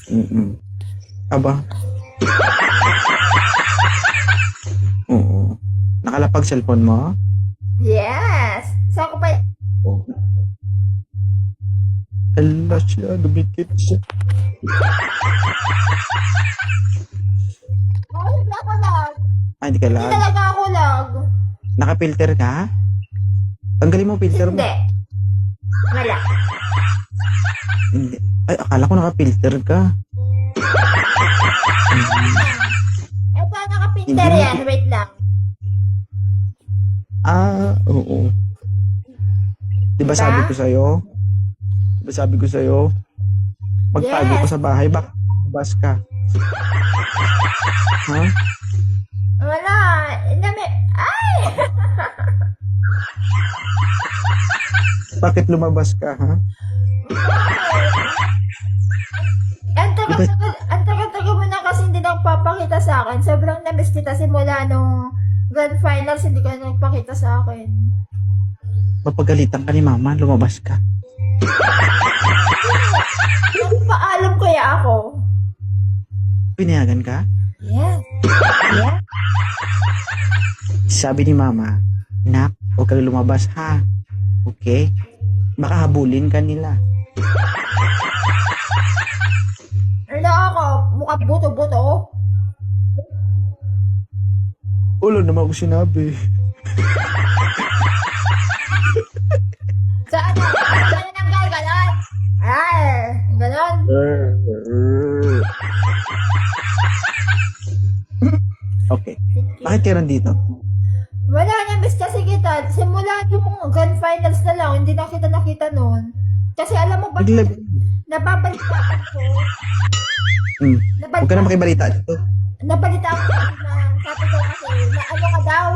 Mm. Aba, oo. Nakalapag cellphone mo? Yes! Saan ko pa... Oo. Ala siya, dumikit siya. Oh, hindi ako lag. Hindi ka Hindi lag. talaga ako lag. Naka-filter ka? Tanggalin mo filter mo. Hindi. Wala. Hindi. Ay, akala ko naka-filter ka. Eto, naka-pinter Hindi. yan. Wait lang. Oo. Diba Diba? sabi ko sa'yo, magtago Yes. ka sa bahay, baka bas ka. Ha? Wala. Ay! Bakit lumabas ka, ha? Ang tagal-tagal mo na kasi hindi nagpapakita sa akin. Sobrang na-miss kita simula nung grand finals, hindi ka nagpakita sa akin. Mapagalitan ka ni mama, lumabas ka. Nagpaalam kaya ako. Pinayagan ka? Yeah. Yeah. Sabi ni mama, nak, huwag kang lumabas, ha? Okay? Baka habulin ka nila. Ano ako? Mukha buto-buto. Ulo naman ako sinabi. Saan na? Saan na nang ganon? Ay, ganon. Okay. Bakit ka nandito? Wala na, miss kasi kita. Simula yung grand finals na lang, hindi na kita nakita noon. Kasi alam mo ba, nababalitaan ko. Huwag ka na makibalita dito. Nabalitaan ko na sabi ko kasi, na ano ka daw,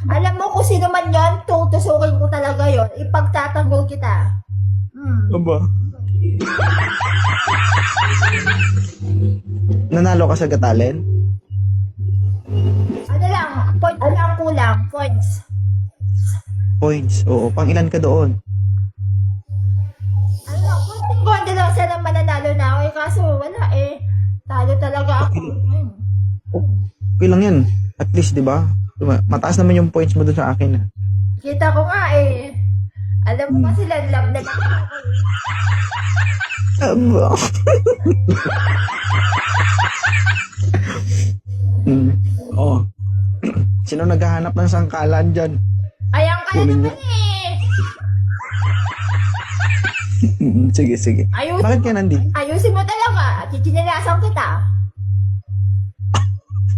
alam mo kung sino man yun, tutusukin ko talaga yon, ipagtatanggol kita. Aba? Nanalo ka sa Gatalen? Ano lang, point lang kulang, points. Points. Oo. Pang ilan ka doon? Ano lang, konting-konti lang sana mananalo na ako, kaso wala eh. Talo talaga ako. Okay lang yan. At least, di ba? Mataas naman yung points mo doon sa akin. Kita ko nga eh. Alam mo kasi love na lang ako. Aba. Oh. Sino naghahanap ng sangkalan dyan? Ayan ka na Kunin naman eh. Sige, sige. Bakit ka nandito? Ayusin mo talaga. Chichinilasan kita.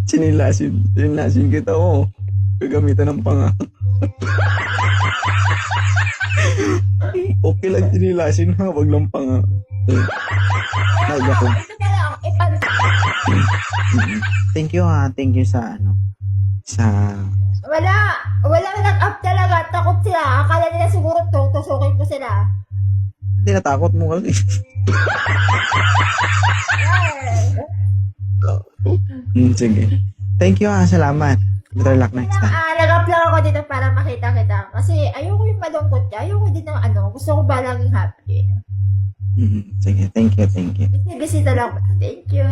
Sinilasin kita, oh. Gagamitan ng panga. Okay lang sinilasin, ha? Wag lang panga. Naiyak ko. Ito na lang. Thank you, ha. Thank you sa, Wala nag-up talaga. Takot sila. Akala nila siguro tusukin ko sila. Hindi natakot mo kasi. Sige. Thank you, ha. Salamat. Better luck next time. Nag-up lang ako dito para makita kita. Kasi ayoko yung malungkot ka. Ayoko din ng ano. Gusto ko ba laging happy? Sige. Thank you, thank you. Bisita lang. Thank you.